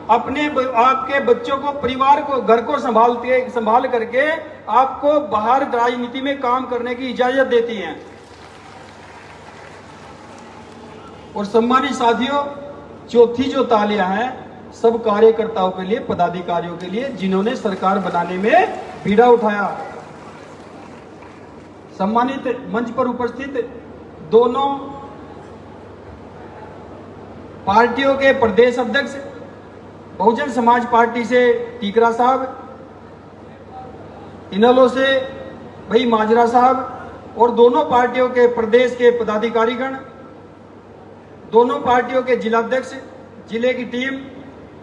आपके बच्चों को, परिवार को, घर को संभाल करके आपको बाहर राजनीति में काम करने की इजाजत देती हैं। और सम्मानित साथियों, चौथी जो तालियां हैं सब कार्यकर्ताओं के लिए, पदाधिकारियों के लिए, जिन्होंने सरकार बनाने में बीड़ा उठाया। सम्मानित मंच पर उपस्थित दोनों पार्टियों के प्रदेश अध्यक्ष, बहुजन समाज पार्टी से टीकरा साहब, इनेलो से भाई माजरा साहब, और दोनों पार्टियों के प्रदेश के पदाधिकारीगण, दोनों पार्टियों के जिलाध्यक्ष, जिले की टीम,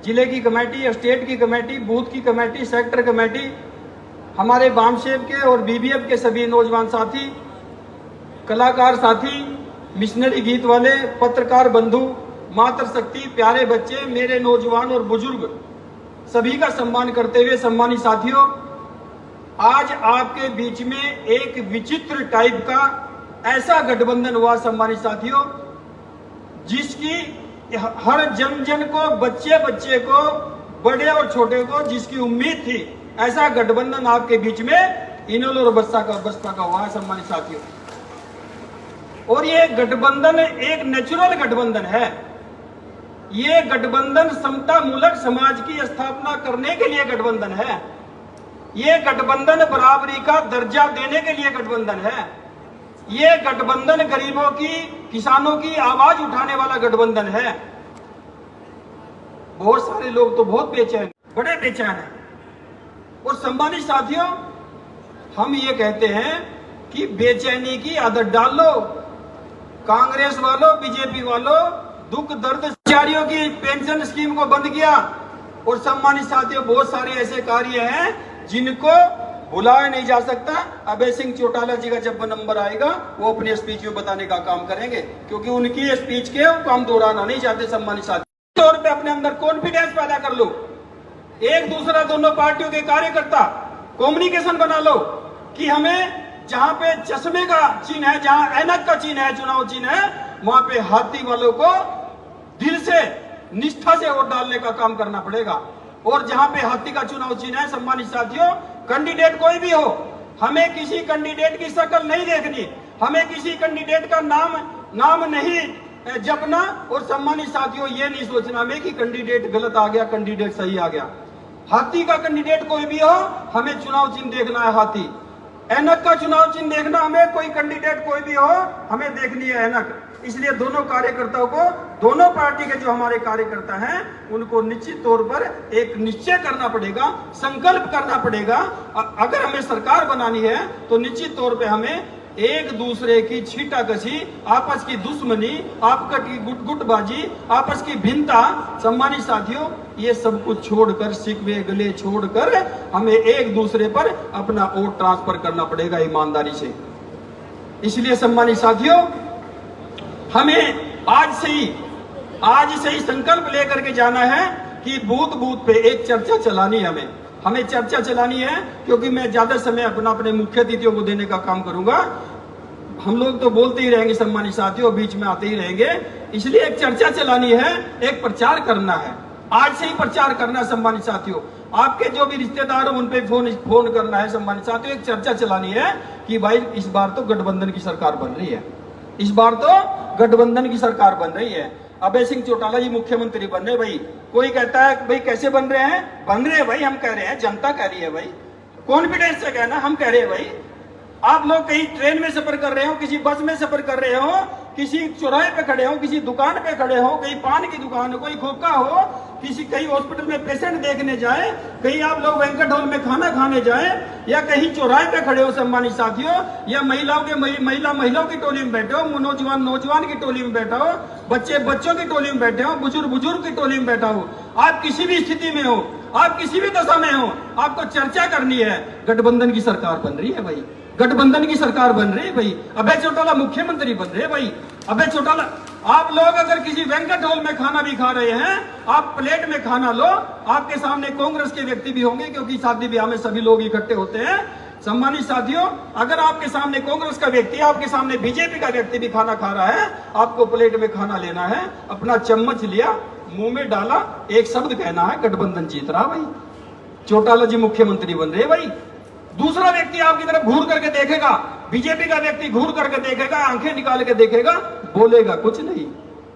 जिले की कमेटी, स्टेट की कमेटी, बूथ की कमेटी, सेक्टर कमेटी, हमारे वामसेव के और बीबीएफ के सभी नौजवान साथी, कलाकार साथी, मिशनरी गीत वाले, पत्रकार बंधु, मातृशक्ति, प्यारे बच्चे, मेरे नौजवान और बुजुर्ग, सभी का सम्मान करते हुए सम्मानित साथियों, आज आपके बीच में एक विचित्र टाइप का ऐसा गठबंधन हुआ सम्मानित साथियों, जिसकी हर जन को, बच्चे बच्चे को, बड़े और छोटे को जिसकी उम्मीद थी, ऐसा गठबंधन आपके बीच में इनेलो और बसपा का हुआ है सम्मानित साथियों। और ये गठबंधन एक नेचुरल गठबंधन है। ये गठबंधन समता मूलक समाज की स्थापना करने के लिए गठबंधन है। ये गठबंधन बराबरी का दर्जा देने के लिए गठबंधन है। ये गठबंधन गरीबों की, किसानों की आवाज उठाने वाला गठबंधन है। बहुत सारे लोग तो बहुत बेचैन, बड़े बेचैन हैं। और सम्मानित साथियों, हम ये कहते हैं कि बेचैनी की आदत डाल लो। कांग्रेस वालों, बीजेपी वालों, दुख दर्द कर्मचारियों की पेंशन स्कीम को बंद किया। और सम्मानित साथियों, बहुत सारे ऐसे कार्य हैं जिनको भुलाया नहीं जा सकता। अभय सिंह चौटाला जी का जब नंबर आएगा, वो अपने स्पीच में बताने का काम करेंगे, क्योंकि उनकी स्पीच के हम दोहराना नहीं चाहते। सम्मानित साथियों, तौर पे अपने अंदर कॉन्फिडेंस पैदा कर लो। एक दूसरा, दोनों पार्टियों के कार्यकर्ता कम्युनिकेशन बना लो कि हमें जहां पे चश्मे का चिन्ह है, जहां ऐनक का चिन्ह है, चुनाव चिन्ह है, वहां पे हाथी वालों को दिल से, निष्ठा से वोट डालने का काम करना पड़ेगा। और जहां पे हाथी का चुनाव चिन्ह है, सम्मानित साथियों, कैंडिडेट कोई भी हो, हमें किसी कैंडिडेट की शक्ल नहीं देखनी, हमें किसी कैंडिडेट का नाम नहीं जपना। और सम्मानित साथियों, ये नहीं सोचना हमें कि कैंडिडेट गलत आ गया, कैंडिडेट सही आ गया। हाथी का कैंडिडेट कोई भी हो, हमें चुनाव चिन्ह देखना है हाथी। ऐनक का चुनाव चिन्ह देखना, हमें कोई कैंडिडेट कोई भी हो, हमें देखनी है ऐनक। इसलिए दोनों कार्यकर्ताओं को, दोनों पार्टी के जो हमारे कार्यकर्ता हैं, उनको निश्चित तौर पर एक निश्चय करना पड़ेगा, संकल्प करना पड़ेगा। अगर हमें सरकार बनानी है तो निश्चित तौर पे हमें एक दूसरे की छींटाकशी, आपस की दुश्मनी, आपस की गुटबाजी, आपस की भिन्नता, सम्मानित साथियों, ये सब कुछ छोड़कर, सिकवे गले छोड़कर हमें एक दूसरे पर अपना वोट ट्रांसफर करना पड़ेगा ईमानदारी से। इसलिए सम्मानित साथियों, हमें आज से ही संकल्प लेकर के जाना है कि बूथ बूथ पे एक चर्चा चलानी है। हमें चर्चा चलानी है, क्योंकि मैं ज्यादा समय अपने मुख्य अतिथियों को देने का काम करूंगा। हम लोग तो बोलते ही रहेंगे सम्मानित साथियों, बीच में आते ही रहेंगे। इसलिए एक चर्चा चलानी है, एक प्रचार करना है। आज से ही प्रचार करना है सम्मानित साथियों। आपके जो भी रिश्तेदार हो उन पे फोन करना है सम्मानित साथियों। एक चर्चा चलानी है कि भाई इस बार तो गठबंधन की सरकार बन रही है, इस बार तो गठबंधन की सरकार बन रही है। अभय सिंह चौटाला जी मुख्यमंत्री बन रहे। भाई कोई कहता है भाई कैसे बन रहे हैं, बन रहे हैं भाई, हम कह रहे हैं, जनता कह रही है भाई, कॉन्फिडेंस से कहना, हम कह रहे हैं भाई। आप लोग कहीं ट्रेन में सफर कर रहे हो, किसी बस में सफर कर रहे हो, किसी चौराहे पे खड़े हो, किसी दुकान पे खड़े हो, कहीं पान की दुकान हो, कोई खोखा हो, कहीं हॉस्पिटल में पेशेंट देखने जाए, कहीं आप लोग बैंक्वेट हॉल में खाना खाने जाए, या कहीं चौराहे पे खड़े हो सम्मानित साथियों, या महिलाओं की टोली में बैठे हो, नौजवान की टोली में बैठा हो, बच्चों की टोली में बैठे हो, बुजुर्ग की टोली में बैठा हो, आप किसी भी स्थिति में हो, आप किसी भी दशा में हो, आपको चर्चा करनी है। गठबंधन की सरकार बन रही है भाई, गठबंधन की सरकार बन रही है भाई। अभय चौटाला मुख्यमंत्री बन रहे भाई। अभय चौटाला, आप लोग अगर किसी बैंक्वेट हॉल में खाना भी खा रहे हैं, आप प्लेट में खाना लो, आपके सामने कांग्रेस के व्यक्ति भी होंगे, क्योंकि शादी ब्याह में सभी लोग इकट्ठे होते हैं। सम्मानित साथियों, अगर आपके सामने कांग्रेस का व्यक्ति, आपके सामने बीजेपी का व्यक्ति भी खाना खा रहा है, आपको प्लेट में खाना लेना है, अपना चम्मच लिया, मुंह में डाला, एक शब्द कहना है, गठबंधन जीत रहा भाई, चौटाला जी मुख्यमंत्री बन रहे भाई। दूसरा व्यक्ति आपकी तरफ घूर करके देखेगा, बीजेपी का व्यक्ति घूर करके देखेगा, आंखें निकाल के देखेगा, बोलेगा कुछ नहीं,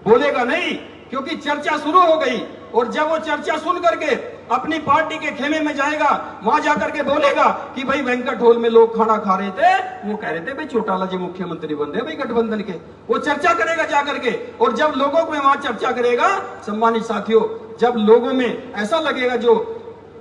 बोलेगा नहीं, क्योंकि चर्चा शुरू हो गई। और जब वो चर्चा सुन करके अपनी पार्टी के खेमे में जाएगा, वहां जाकर के बोलेगा कि भाई वेंकट हॉल में लोग खाना खा रहे थे, वो कह रहे थे भाई चौटाला जी मुख्यमंत्री बन रहे भाई गठबंधन के, वो चर्चा करेगा जाकर के। और जब लोगों में वहां चर्चा करेगा, सम्मानित साथियों, जब लोगों में ऐसा लगेगा, जो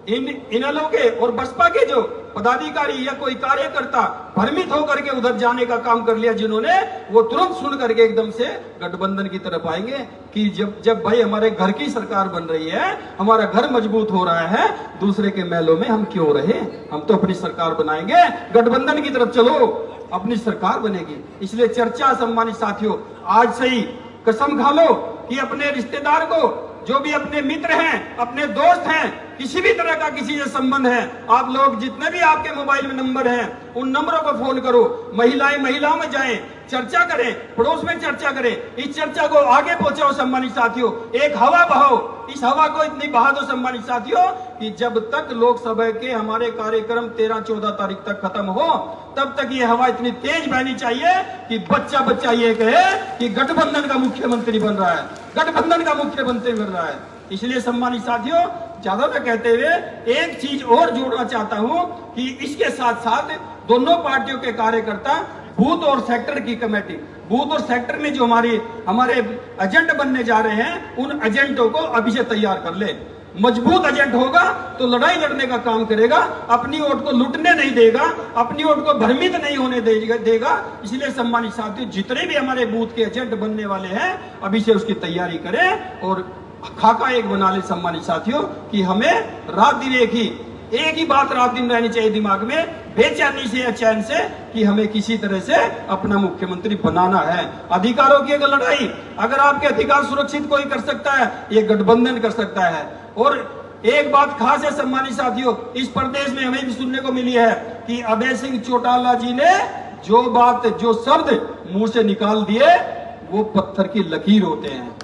इनेलो के और बसपा के जो पदाधिकारी या कोई कार्यकर्ता भ्रमित होकर के उधर जाने का काम कर लिया जिन्होंने, वो तुरंत सुन करके एकदम से गठबंधन की तरफ आएंगे कि जब भाई हमारे घर की सरकार बन रही है, हमारा घर मजबूत हो रहा है, दूसरे के महलों में हम क्यों रहे, हम तो अपनी सरकार बनाएंगे, गठबंधन की तरफ चलो, अपनी सरकार बनेगी। इसलिए चर्चा, सम्मानित साथियों, आज से ही कसम खा लो कि अपने रिश्तेदार को, जो भी अपने मित्र हैं, अपने दोस्त हैं, किसी भी तरह का किसी से संबंध है, आप लोग जितने भी आपके मोबाइल में नंबर हैं, उन नंबरों पर फोन करो, महिलाएं महिलाओं में जाएं, चर्चा करें, पड़ोस में चर्चा करें, इस चर्चा को आगे पहुंचाओ सम्मानित साथियों, एक हवा बहाओ, इस हवा को इतनी बहा दो सम्मानित साथियों कि जब तक लोकसभा के हमारे कार्यक्रम 13-14 तारीख तक खत्म हो, तब तक ये हवा इतनी तेज बहनी चाहिए कि बच्चा बच्चा ये कहे कि गठबंधन का मुख्यमंत्री बन रहा है, गठबंधन का मुख्यमंत्री बन रहा है। इसलिए सम्मानित साथियों, ज्यादा न कहते हुए एक चीज और जोड़ना चाहता हूं कि इसके साथ साथ दोनों पार्टियों के कार्यकर्ता बूथ और सेक्टर की कमेटी, बूथ और सेक्टर में जो हमारे एजेंट बनने जा रहे हैं, उन एजेंटों को अभी से तैयार कर ले। मजबूत एजेंट होगा तो लड़ाई लड़ने का काम करेगा, अपनी वोट को लूटने नहीं देगा, अपनी वोट को भ्रमित नहीं होने देगा। इसलिए सम्मानित साथियों, जितने भी हमारे बूथ के एजेंट बनने वाले हैं, अभी से उसकी तैयारी करें और खाका एक बना ले सम्मानित साथियों कि हमें रात दिन एक ही बात रात दिन रहनी चाहिए दिमाग में, बेचैनी से या चैन से, कि हमें किसी तरह से अपना मुख्यमंत्री बनाना है। अधिकारों की एक लड़ाई, अगर आपके अधिकार सुरक्षित कोई कर सकता है, ये गठबंधन कर सकता है। और एक बात खास है सम्मानित साथियों, इस प्रदेश में हमें भी सुनने को मिली है कि अभय सिंह चौटाला जी ने जो बात, जो शब्द मुंह से निकाल दिए, वो पत्थर की लकीर होते हैं,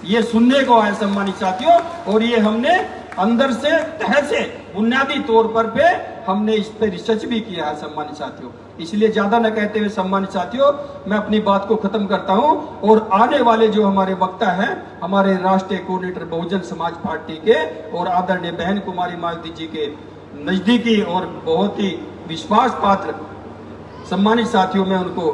ये सुनने को आया सम्मानित साथियों। और ये हमने अंदर से, तह से, बुनियादी तौर पर पे हमने इस पे रिसर्च भी किया है सम्मानित साथियों। इसलिए ज्यादा न कहते हुए सम्मानित साथियों, मैं अपनी बात को खत्म करता हूं और आने वाले जो हमारे वक्ता हैं, हमारे राष्ट्रीय कोऑर्डिनेटर बहुजन समाज पार्टी के और आदरणीय बहन कुमारी मायावती जी के नजदीकी और बहुत ही विश्वास पात्र सम्मानित साथियों, मैं उनको